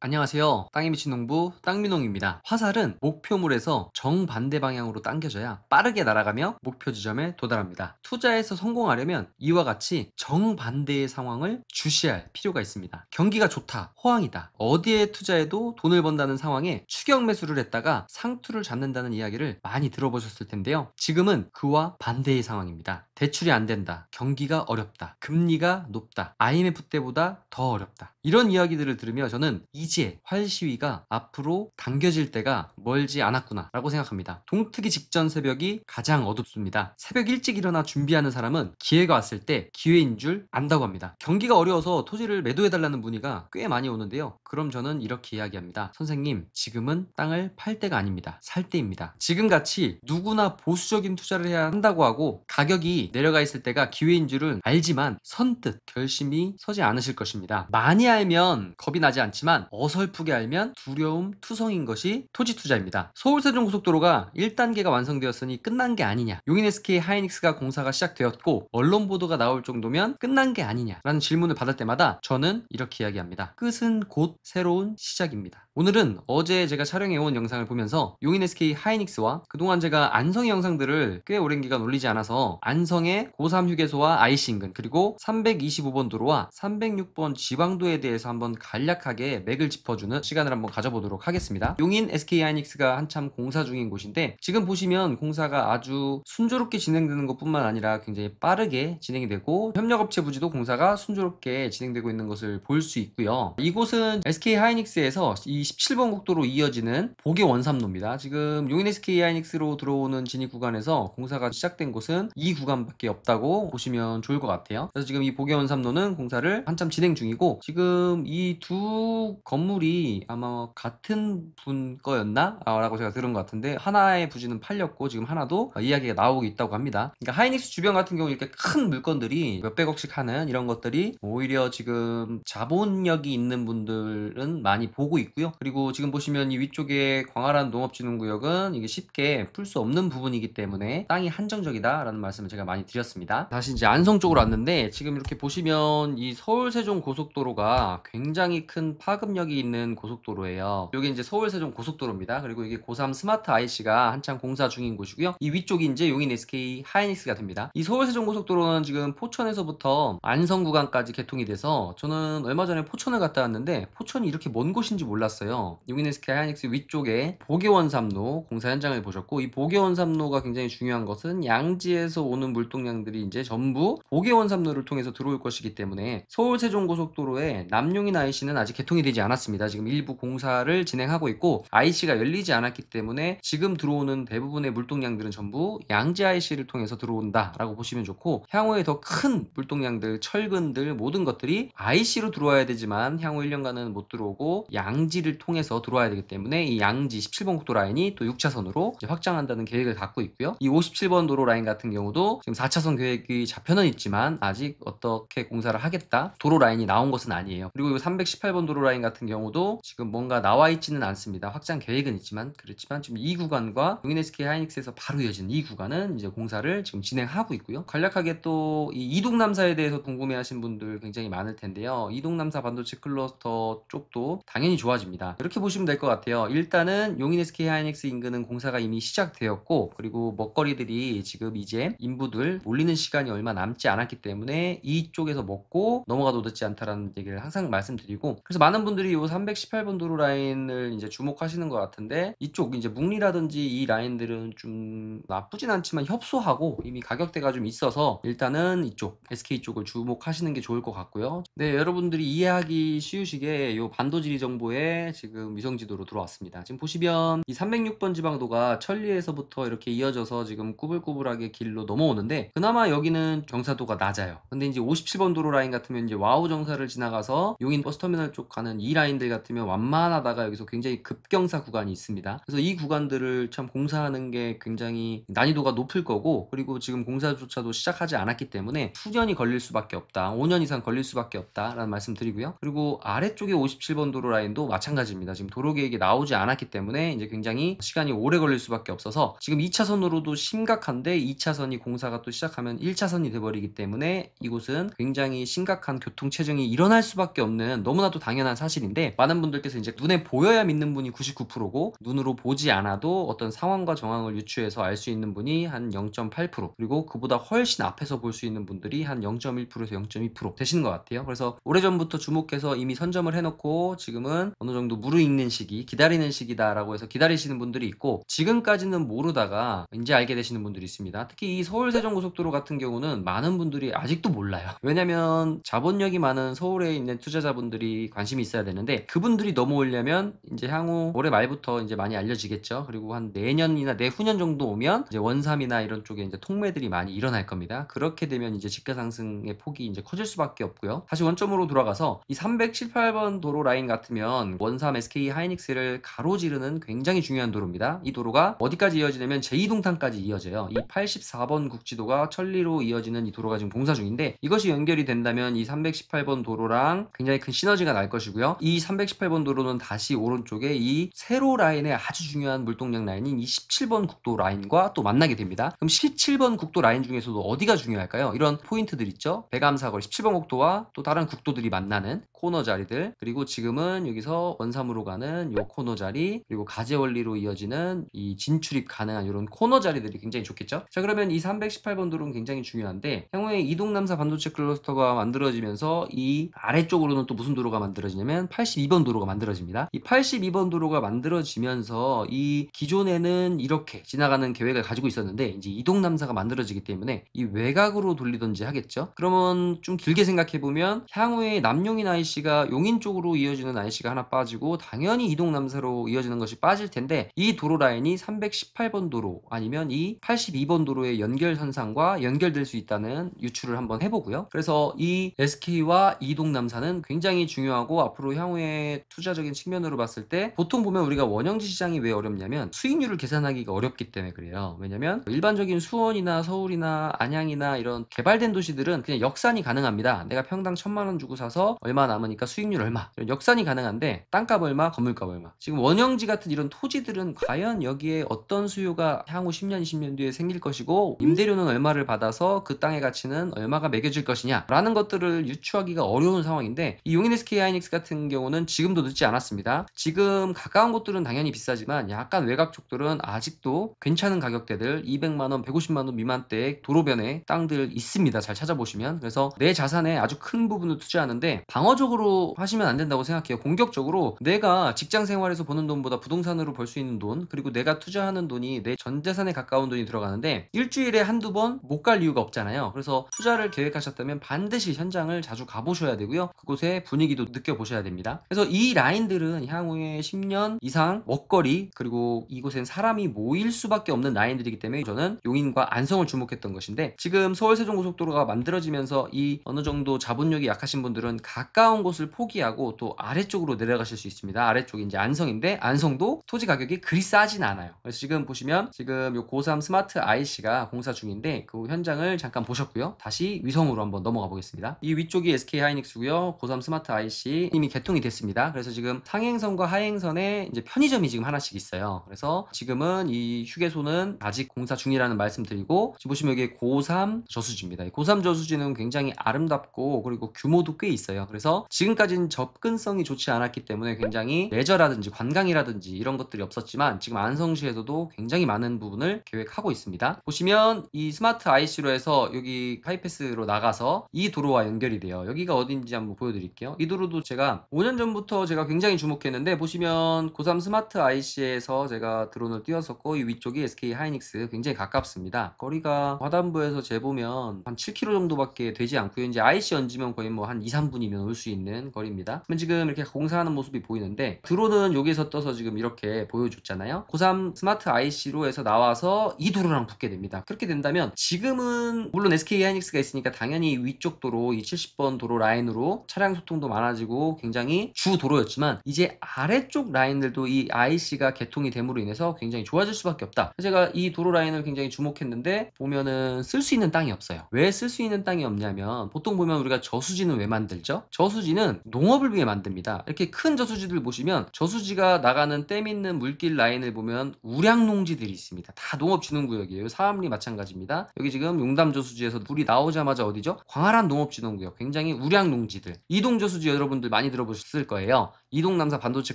안녕하세요. 땅에 미친 농부 땅민홍입니다. 화살은 목표물에서 정반대 방향으로 당겨져야 빠르게 날아가며 목표 지점에 도달합니다. 투자에서 성공하려면 이와 같이 정반대의 상황을 주시할 필요가 있습니다. 경기가 좋다, 호황이다, 어디에 투자해도 돈을 번다는 상황에 추격 매수를 했다가 상투를 잡는다는 이야기를 많이 들어보셨을 텐데요. 지금은 그와 반대의 상황입니다. 대출이 안 된다, 경기가 어렵다, 금리가 높다, IMF 때보다 더 어렵다. 이런 이야기들을 들으며 저는 이제 활 시위가 앞으로 당겨질 때가 멀지 않았구나 라고 생각합니다. 동트기 직전 새벽이 가장 어둡습니다. 새벽 일찍 일어나 준비하는 사람은 기회가 왔을 때 기회인 줄 안다고 합니다. 경기가 어려워서 토지를 매도해달라는 문의가 꽤 많이 오는데요. 그럼 저는 이렇게 이야기합니다. 선생님, 지금은 땅을 팔 때가 아닙니다. 살 때입니다. 지금같이 누구나 보수적인 투자를 해야 한다고 하고 가격이 내려가 있을 때가 기회인 줄은 알지만 선뜻 결심이 서지 않으실 것입니다. 많이 알면 겁이 나지 않지만 어설프게 알면 두려움 투성인 것이 토지 투자입니다. 서울세종고속도로가 1단계가 완성되었으니 끝난 게 아니냐, 용인 SK 하이닉스가 공사가 시작되었고 언론 보도가 나올 정도면 끝난 게 아니냐라는 질문을 받을 때마다 저는 이렇게 이야기합니다. 끝은 곧 새로운 시작입니다. 오늘은 어제 제가 촬영해온 영상을 보면서 용인 SK 하이닉스와 그동안 제가 안성의 영상들을 꽤 오랜 기간 올리지 않아서 안성의 고3 휴게소와 IC 인근, 그리고 325번 도로와 306번 지방도에 대해서 한번 간략하게 맥을 짚어주는 시간을 한번 가져보도록 하겠습니다. 용인 SK 하이닉스가 한참 공사 중인 곳인데 지금 보시면 공사가 아주 순조롭게 진행되는 것뿐만 아니라 굉장히 빠르게 진행이 되고 협력업체 부지도 공사가 순조롭게 진행되고 있는 것을 볼 수 있고요. 이곳은 SK 하이닉스에서 이 17번 국도로 이어지는 복의 원삼로입니다. 지금 용인 SK 하이닉스로 들어오는 진입 구간에서 공사가 시작된 곳은 이 구간밖에 없다고 보시면 좋을 것 같아요. 그래서 지금 이 복의 원삼로는 공사를 한참 진행 중이고, 지금 이 두 건물이 아마 같은 분 거였나? 라고 제가 들은 것 같은데 하나의 부지는 팔렸고 지금 하나도 이야기가 나오고 있다고 합니다. 그러니까 하이닉스 주변 같은 경우 이렇게 큰 물건들이 몇백억씩 하는 이런 것들이 오히려 지금 자본력이 있는 분들은 많이 보고 있고요. 그리고 지금 보시면 이 위쪽에 광활한 농업진흥구역은 이게 쉽게 풀 수 없는 부분이기 때문에 땅이 한정적이다라는 말씀을 제가 많이 드렸습니다. 다시 이제 안성 쪽으로 왔는데 지금 이렇게 보시면 이 서울 세종 고속도로가 굉장히 큰 파급력이 있는 고속도로예요. 여기 이제 서울 세종 고속도로입니다. 그리고 이게 고3 스마트 IC가 한창 공사 중인 곳이고요. 이 위쪽이 이제 용인 SK 하이닉스가 됩니다. 이 서울 세종 고속도로는 지금 포천에서부터 안성 구간까지 개통이 돼서 저는 얼마 전에 포천을 갔다 왔는데 포천이 이렇게 먼 곳인지 몰랐어요. 용인 SK 하이닉스 위쪽에 복개원삼로 공사 현장을 보셨고, 이 복개원삼로가 굉장히 중요한 것은 양지에서 오는 물동량들이 이제 전부 복개원삼로를 통해서 들어올 것이기 때문에 서울 세종고속도로에 남용인 IC는 아직 개통이 되지 않았습니다. 지금 일부 공사를 진행하고 있고 IC가 열리지 않았기 때문에 지금 들어오는 대부분의 물동량들은 전부 양지 IC를 통해서 들어온다라고 보시면 좋고, 향후에 더 큰 물동량들, 철근들 모든 것들이 IC로 들어와야 되지만 향후 1년간은 못 들어오고 양지를 통해서 들어와야 되기 때문에 이 양지 17번 국도 라인이 또 6차선으로 확장한다는 계획을 갖고 있고요. 이 57번 도로 라인 같은 경우도 지금 4차선 계획이 잡혀는 있지만 아직 어떻게 공사를 하겠다, 도로 라인이 나온 것은 아니에요. 그리고 이 318번 도로 라인 같은 경우도 지금 뭔가 나와 있지는 않습니다. 확장 계획은 있지만 그렇지만 지금 이 구간과 용인 SK 하이닉스에서 바로 이어진 이 구간은 이제 공사를 지금 진행하고 있고요. 간략하게 또 이 이동남사에 대해서 궁금해하신 분들 굉장히 많을 텐데요. 이동남사 반도체 클러스터 쪽도 당연히 좋아집니다. 이렇게 보시면 될 것 같아요. 일단은 용인 SK 하이닉스 인근은 공사가 이미 시작되었고, 그리고 먹거리들이 지금 이제 인부들 몰리는 시간이 얼마 남지 않았기 때문에 이쪽에서 먹고 넘어가도 늦지 않다라는 얘기를 항상 말씀드리고, 그래서 많은 분들이 이 318번 도로 라인을 이제 주목하시는 것 같은데 이쪽 이제 묵리라든지 이 라인들은 좀 나쁘진 않지만 협소하고 이미 가격대가 좀 있어서 일단은 이쪽 SK 쪽을 주목하시는 게 좋을 것 같고요. 네, 여러분들이 이해하기 쉬우시게 이 반도지리 정보에 지금 위성지도로 들어왔습니다. 지금 보시면 이 306번 지방도가 천리에서부터 이렇게 이어져서 지금 꾸불꾸불하게 길로 넘어오는데 그나마 여기는 경사도가 낮아요. 근데 이제 57번 도로 라인 같으면 이제 와우 정사를 지나가서 용인 버스터미널 쪽 가는 이 라인들 같으면 완만하다가 여기서 굉장히 급경사 구간이 있습니다. 그래서 이 구간들을 참 공사하는 게 굉장히 난이도가 높을 거고, 그리고 지금 공사조차도 시작하지 않았기 때문에 수년이 걸릴 수밖에 없다, 5년 이상 걸릴 수밖에 없다라는 말씀 드리고요. 그리고 아래쪽에 57번 도로 라인도 마찬가지입니다. 마찬가지입니다. 지금 도로 계획이 나오지 않았기 때문에 이제 굉장히 시간이 오래 걸릴 수밖에 없어서 지금 2차선으로도 심각한데 2차선이 공사가 또 시작하면 1차선이 돼버리기 때문에 이곳은 굉장히 심각한 교통 체증이 일어날 수밖에 없는 너무나도 당연한 사실인데, 많은 분들께서 이제 눈에 보여야 믿는 분이 99%고 눈으로 보지 않아도 어떤 상황과 정황을 유추해서 알 수 있는 분이 한 0.8%, 그리고 그보다 훨씬 앞에서 볼 수 있는 분들이 한 0.1%에서 0.2% 되시는 것 같아요. 그래서 오래전부터 주목해서 이미 선점을 해놓고 지금은 어느 정도 무르익는 시기, 기다리는 시기다라고 해서 기다리시는 분들이 있고, 지금까지는 모르다가 이제 알게 되시는 분들이 있습니다. 특히 이 서울 세종고속도로 같은 경우는 많은 분들이 아직도 몰라요. 왜냐면 자본력이 많은 서울에 있는 투자자분들이 관심이 있어야 되는데, 그분들이 넘어오려면 이제 향후 올해 말부터 이제 많이 알려지겠죠. 그리고 한 내년이나 내후년 정도 오면 이제 원삼이나 이런 쪽에 이제 통매들이 많이 일어날 겁니다. 그렇게 되면 이제 집가 상승의 폭이 이제 커질 수밖에 없고요. 다시 원점으로 돌아가서 이 318번 도로 라인 같으면 원삼 SK 하이닉스를 가로지르는 굉장히 중요한 도로입니다. 이 도로가 어디까지 이어지냐면 제2동탄까지 이어져요. 이 84번 국지도가 천리로 이어지는 이 도로가 지금 공사 중인데, 이것이 연결이 된다면 이 318번 도로랑 굉장히 큰 시너지가 날 것이고요. 이 318번 도로는 다시 오른쪽에 이 세로 라인의 아주 중요한 물동량 라인인 이 17번 국도 라인과 또 만나게 됩니다. 그럼 17번 국도 라인 중에서도 어디가 중요할까요? 이런 포인트들 있죠. 배감사거리 17번 국도와 또 다른 국도들이 만나는 코너 자리들, 그리고 지금은 여기서 원삼으로 가는 요 코너 자리, 그리고 가제원리로 이어지는 이 진출입 가능한 이런 코너 자리들이 굉장히 좋겠죠. 자, 그러면 이 318번 도로는 굉장히 중요한데, 향후에 이동남사 반도체 클러스터가 만들어지면서 이 아래쪽으로는 또 무슨 도로가 만들어지냐면 82번 도로가 만들어집니다. 이 82번 도로가 만들어지면서 이 기존에는 이렇게 지나가는 계획을 가지고 있었는데, 이제 이동남사가 만들어지기 때문에 이 외곽으로 돌리던지 하겠죠. 그러면 좀 길게 생각해보면 향후에 남용인 IC가 용인 쪽으로 이어지는 IC가 하나 빠지고 당연히 이동남사로 이어지는 것이 빠질 텐데, 이 도로 라인이 318번 도로 아니면 이 82번 도로의 연결선상과 연결될 수 있다는 유추를 한번 해보고요. 그래서 이 SK와 이동남사는 굉장히 중요하고, 앞으로 향후에 투자적인 측면으로 봤을 때 보통 보면 우리가 원형지 시장이 왜 어렵냐면 수익률을 계산하기가 어렵기 때문에 그래요. 왜냐면 일반적인 수원이나 서울이나 안양이나 이런 개발된 도시들은 그냥 역산이 가능합니다. 내가 평당 1,000만 원 주고 사서 얼마 남으니까 수익률 얼마, 이런 역산이 가능한데 땅값 얼마, 건물값 얼마. 지금 원형지 같은 이런 토지들은 과연 여기에 어떤 수요가 향후 10년, 20년 뒤에 생길 것이고, 임대료는 얼마를 받아서 그 땅의 가치는 얼마가 매겨질 것이냐 라는 것들을 유추하기가 어려운 상황인데, 이 용인 SK 하이닉스 같은 경우는 지금도 늦지 않았습니다. 지금 가까운 곳들은 당연히 비싸지만 약간 외곽 쪽들은 아직도 괜찮은 가격대들 200만원, 150만원 미만대의 도로변에 땅들 있습니다. 잘 찾아보시면. 그래서 내 자산의 아주 큰 부분을 투자하는데 방어적으로 하시면 안 된다고 생각해요. 공격적으로 내가 직장 생활에서 버는 돈보다 부동산으로 벌 수 있는 돈, 그리고 내가 투자하는 돈이 내 전 재산에 가까운 돈이 들어가는데 일주일에 한두 번 못 갈 이유가 없잖아요. 그래서 투자를 계획하셨다면 반드시 현장을 자주 가보셔야 되고요. 그곳의 분위기도 느껴보셔야 됩니다. 그래서 이 라인들은 향후에 10년 이상 먹거리, 그리고 이곳엔 사람이 모일 수밖에 없는 라인들이기 때문에 저는 용인과 안성을 주목했던 것인데, 지금 서울 세종고속도로가 만들어지면서 이 어느 정도 자본력이 약하신 분들은 가까운 곳을 포기하고 또 아래쪽으로 내려가실 수 있습니다. 아래쪽이 이제 안성인데, 안성도 토지 가격이 그리 싸진 않아요. 그래서 지금 보시면 지금 요 고3 스마트 IC가 공사 중인데 그 현장을 잠깐 보셨고요. 다시 위성으로 한번 넘어가 보겠습니다. 이 위쪽이 SK 하이닉스고요. 고3 스마트 IC 이미 개통이 됐습니다. 그래서 지금 상행선과 하행선에 이제 편의점이 지금 하나씩 있어요. 그래서 지금은 이 휴게소는 아직 공사 중이라는 말씀드리고, 지금 보시면 여기 고3 저수지입니다. 고3 저수지는 굉장히 아름답고 그리고 규모도 꽤 있어요. 그래서 지금까지는 접근성이 좋지 않았기 때문에 굉장히 레저라든지 관광이라든지 이런 것들이 없었지만, 지금 안성시에서도 굉장히 많은 부분을 계획하고 있습니다. 보시면 이 스마트 IC로 해서 여기 하이패스로 나가서 이 도로와 연결이 돼요. 여기가 어딘지 한번 보여드릴게요. 이 도로도 제가 5년 전부터 제가 굉장히 주목했는데, 보시면 고3 스마트 IC에서 제가 드론을 띄웠었고, 이 위쪽이 SK 하이닉스 굉장히 가깝습니다. 거리가 화단부에서 재보면 한 7km 정도밖에 되지 않고요. 이제 IC 얹으면 거의 뭐 한 2, 3분이면 올 수 있는 거리입니다. 그러면 지금 이렇게 공사하는 모습이 보이는데, 드론은 여기서 떠서 지금 이렇게 보여줬잖아요. 고3 스마트 IC로 해서 나와서 이 도로랑 붙게 됩니다. 그렇게 된다면 지금은 물론 SK 하이닉스가 있으니까 당연히 위쪽 도로, 이 70번 도로 라인으로 차량 소통도 많아지고 굉장히 주 도로였지만, 이제 아래쪽 라인들도 이 IC가 개통이 됨으로 인해서 굉장히 좋아질 수밖에 없다. 제가 이 도로 라인을 굉장히 주목했는데, 보면은 쓸 수 있는 땅이 없어요. 왜 쓸 수 있는 땅이 없냐면, 보통 보면 우리가 저수지는 왜 만들죠? 저수지는 농업을 위해 만듭니다. 이렇게 큰 저수지들 보시면 저수지가 나가는 댐 있는 물길 라인을 보면 우량농지들이 있습니다. 다 농업진흥구역이에요. 사암리 마찬가지입니다. 여기 지금 용담저수지에서 물이 나오자마자 어디죠? 광활한 농업진흥구역, 굉장히 우량농지들. 이동저수지 여러분들 많이 들어보셨을 거예요. 이동남사 반도체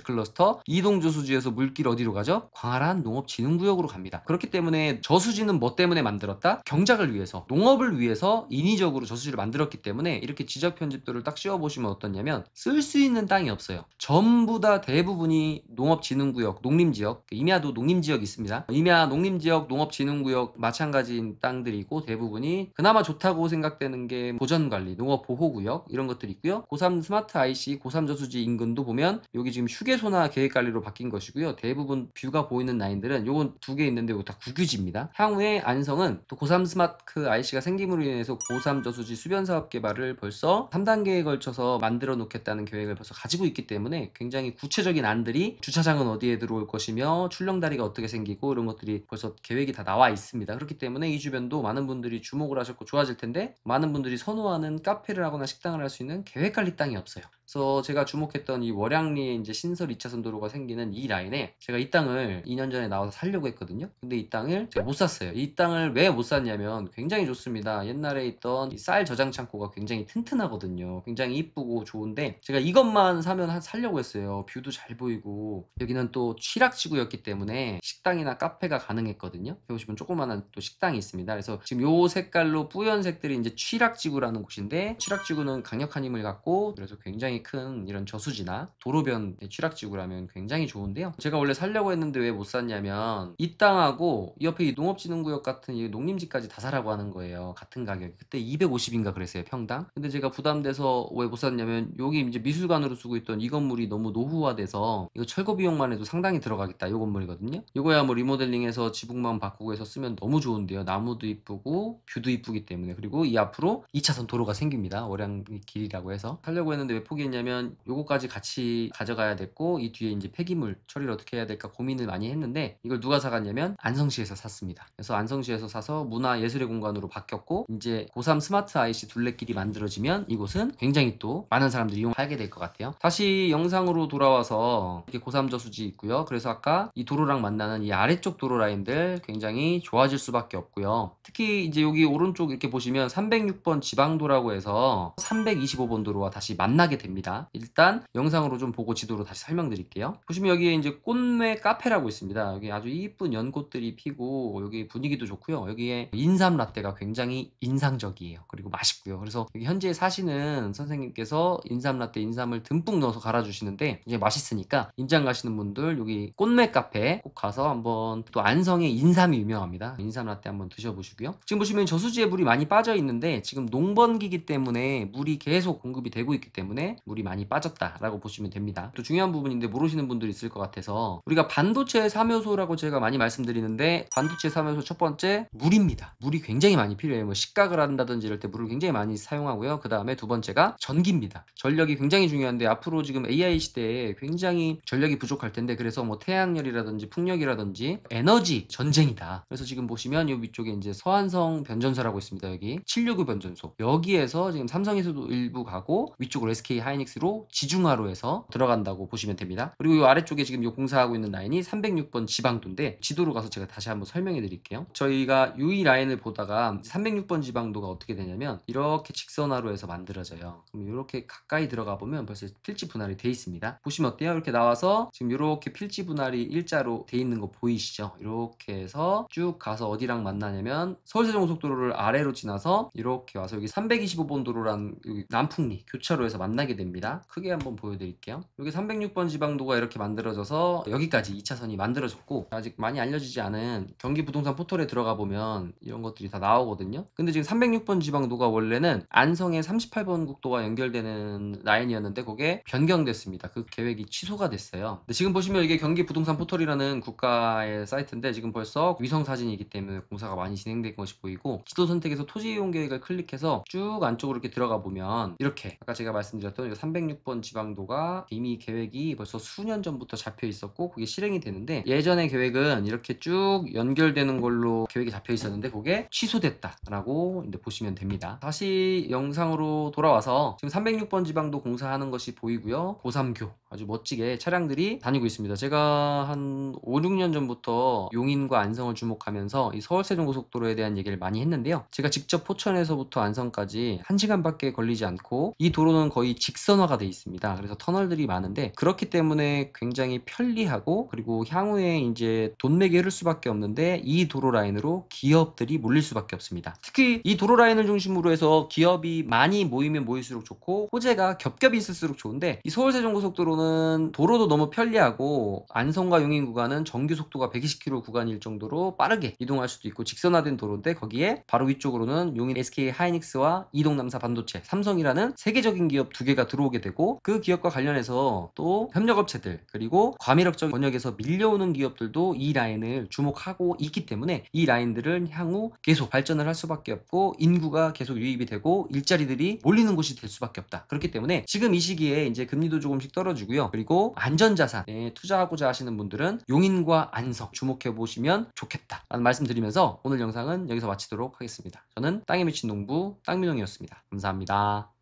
클러스터, 이동저수지에서 물길 어디로 가죠? 광활한 농업진흥구역으로 갑니다. 그렇기 때문에 저수지는 뭐 때문에 만들었다? 경작을 위해서, 농업을 위해서 인위적으로 저수지를 만들었기 때문에 이렇게 지적 편집도를 딱 씌워보시면 어떠냐면 쓸 수 있는 땅이 없어요. 전부 다 대부분이 농업진흥구역, 농림지역, 임야도 농림지역이 있습니다. 임야 농림지역, 농업진흥구역 마찬가지인 땅들이고, 대부분이 그나마 좋다고 생각되는 게 보전관리, 농업보호구역 이런 것들이 있고요. 고3 스마트 IC, 고3 저수지 인근도 보면 여기 지금 휴게소나 계획관리로 바뀐 것이고요. 대부분 뷰가 보이는 라인들은 요건 두 개 있는데 이거 다 국유지입니다. 향후에 안성은 또 고3 스마트 IC가 생김으로 인해서 고3 저수지 수변사업 개발을 벌써 3단계에 걸쳐서 만들어 놓겠다는 계획을 벌써 가지고 있기 때문에 굉장히 구체적인 안들이, 주차장은 어디에 들어올 것이며 출렁다리가 어떻게 생기고 이런 것들이 벌써 계획이 다 나와 있습니다. 그렇기 때문에 이 주변도 많은 분들이 주목을 하셨고 좋아질 텐데, 많은 분들이 선호하는 카페를 하거나 식당을 할 수 있는 계획관리 땅이 없어요. 그래서 제가 주목했던 이 월양리에 이제 신설 2차선 도로가 생기는 이 라인에 제가 이 땅을 2년 전에 나와서 살려고 했거든요. 근데 이 땅을 제가 못 샀어요. 이 땅을 왜 못 샀냐면 굉장히 좋습니다. 옛날에 있던 이 쌀 저장 창고가 굉장히 튼튼하거든요. 굉장히 이쁘고 좋은데 제가 이것만 사면 살려고 했어요. 뷰도 잘 보이고, 여기는 또 취락지구였기 때문에 식당이나 카페가 가능했거든요. 여기 보시면 조그마한 또 식당이 있습니다. 그래서 지금 요 색깔로 뿌연 색들이 이제 취락지구라는 곳인데, 취락지구는 강력한 힘을 갖고, 그래서 굉장히 큰 이런 저수지나 도로변 취락지구라면 굉장히 좋은데요. 제가 원래 살려고 했는데 왜 못 샀냐면, 이 땅하고 이 옆에 이 농업진흥구역 같은 이 농림지까지 다 사라고 하는 거예요. 같은 가격. 그때 250인가 그랬어요, 평당. 근데 제가 부담돼서 왜 못 샀냐면, 여기 이제 미술관으로 쓰고 있던 이 건물이 너무 노후화돼서 이거 철거 비용만 해도 상당히 들어가겠다, 이 건물이거든요. 이거야 뭐 리모델링해서 지붕만 바꾸고 해서 쓰면 너무 좋은데요. 나무도 이쁘고 뷰도 이쁘기 때문에. 그리고 이 앞으로 2차선 도로가 생깁니다. 월양 길이라고 해서 살려고 했는데 왜 포기했냐면, 요거까지 같이 가져가야 됐고, 이 뒤에 이제 폐기물 처리를 어떻게 해야 될까 고민을 많이 했는데, 이걸 누가 사갔냐면 안성시에서 샀습니다. 그래서 안성시에서 사서 문화예술의 공간으로 바뀌었고, 이제 고3 스마트 IC 둘레길이 만들어지면 이곳은 굉장히 또 많은 사람들이 이용하게 될 것 같아요. 다시 영상으로 돌아와서 이렇게 고3 저수지 있고요. 그래서 아까 이 도로랑 만나는 이 아래쪽 도로 라인들 굉장히 좋아질 수밖에 없고요. 특히 이제 여기 오른쪽 이렇게 보시면 306번 지방도라고 해서 325번 도로와 다시 만나게 됩니다. 일단 영상으로 좀 보고 지도로 다시 설명드릴게요. 보시면 여기에 이제 꽃매 카페라고 있습니다. 여기 아주 이쁜 연꽃들이 피고 여기 분위기도 좋고요. 여기에 인삼 라떼가 굉장히 인상적이에요. 그리고 맛있고요. 그래서 여기 현재 사시는 선생님께서 인삼 라떼 인삼을 듬뿍 넣어서 갈아주시는데, 이제 맛있으니까 임장 가시는 분들 여기 꽃매 카페 꼭 가서 한번, 또 안성에 인삼이 유명합니다. 인삼 라떼 한번 드셔보시고요. 지금 보시면 저수지에 물이 많이 빠져 있는데, 지금 농번기기 때문에 물이 계속 공급이 되고 있기 때문에 물이 많이 빠졌다라고 보시면 됩니다. 또 중요한 부분인데 모르시는 분들이 있을 것 같아서, 우리가 반도체 3요소라고 제가 많이 말씀드리는데, 반도체 3요소 첫 번째 물입니다. 물이 굉장히 많이 필요해요. 뭐 식각을 한다든지 이럴 때 물을 굉장히 많이 사용하고요. 그 다음에 두 번째가 전기입니다. 전력이 굉장히 중요한데, 앞으로 지금 AI 시대에 굉장히 전력이 부족할 텐데, 그래서 뭐 태양열이라든지 풍력이라든지 에너지 전쟁이다. 그래서 지금 보시면 이 위쪽에 이제 서안성 변전소라고 있습니다. 여기 769 변전소, 여기에서 지금 삼성에서도 일부 가고 위쪽으로 SK 하이닉스로 지중화로 해서 들어간다고 보시면 됩니다. 그리고 이 아래쪽에 지금 요 공사하고 있는 라인이 306번 지방도인데, 지도로 가서 제가 다시 한번 설명해 드릴게요. 저희가 UI 라인을 보다가 306번 지방도가 어떻게 되냐면 이렇게 직선화로 해서 만들어져요. 그럼 이렇게 가까이 들어가 보면 벌써 필지 분할이 돼 있습니다. 보시면 어때요? 이렇게 나와서 지금 이렇게 필지 분할이 일자로 돼 있는 거 보이시죠? 이렇게 해서 쭉 가서 어디랑 만나냐면 서울세종고속도로를 아래로 지나서 이렇게 와서 여기 325번 도로란 여기 남풍리 교차로에서 만나게 됩니다. 크게 한번 보여드릴게요. 여기 306번 지방도가 이렇게 만들어져서 여기까지 2차선이 만들어졌고, 아직 많이 알려지지 않은 경기 부동산 포털에 들어가 보면 이런 것들이 다 나오거든요. 근데 지금 306번 지방도가 원래는 안성의 38번 국도와 연결되는 라인이었는데 그게 변경됐습니다. 그 계획이 취소가 됐어요. 근데 지금 보시면 이게 경기 부동산 포털이라는 국가의 사이트인데, 지금 벌써 위성 사진이기 때문에 공사가 많이 진행된 것이 보이고, 지도 선택에서 토지 이용 계획을 클릭해서 쭉 안쪽으로 이렇게 들어가 보면 이렇게 아까 제가 말씀드렸던 306번 지방도가 이미 계획이 벌써 수년 전부터 잡혀 있었고 그게 실행이 되는데, 예전의 계획은 이렇게 쭉 연결되는 걸로 계획이 잡혀 있었는데 그게 취소됐다라고 이제 보시면 됩니다. 다시 영상으로 돌아와서 지금 306번 지방도 공사하는 것이 보이고요. 고3 오삼교 아주 멋지게 차량들이 다니고 있습니다. 제가 한 5, 6년 전부터 용인과 안성을 주목하면서 이 서울세종고속도로에 대한 얘기를 많이 했는데요. 제가 직접 포천에서부터 안성까지 1시간밖에 걸리지 않고 이 도로는 거의 직선화가 돼 있습니다. 그래서 터널들이 많은데 그렇기 때문에 굉장히 편리하고 그리고 향후에 이제 돈맥이 흐를 수밖에 없는데 이 도로 라인으로 기업들이 몰릴 수밖에 없습니다. 특히 이 도로 라인을 중심으로 해서 기업이 많이 모이면 모일수록 좋고 호재가 겹겹이 있을수록 좋은데 이 서울세종고속도로는 도로도 너무 편리하고 안성과 용인 구간은 정규 속도가 120km 구간일 정도로 빠르게 이동할 수도 있고 직선화된 도로인데 거기에 바로 위쪽으로는 용인 SK 하이닉스와 이동남사 반도체, 삼성이라는 세계적인 기업 두 개가 들어오게 되고 그 기업과 관련해서 또 협력업체들 그리고 과밀학적 번역에서 밀려오는 기업들도 이 라인을 주목하고 있기 때문에 이 라인들은 향후 계속 발전을 할 수밖에 없고 인구가 계속 유입이 되고 일자리들이 몰리는 곳이 될 수밖에 없다. 그렇기 때문에 지금 이 시기에 이제 금리도 조금씩 떨어지고요. 그리고 안전자산에 투자하고자 하시는 분들은 용인과 안성 주목해 보시면 좋겠다 라는 말씀드리면서 오늘 영상은 여기서 마치도록 하겠습니다. 저는 땅에 미친 농부 땅민홍이었습니다. 감사합니다.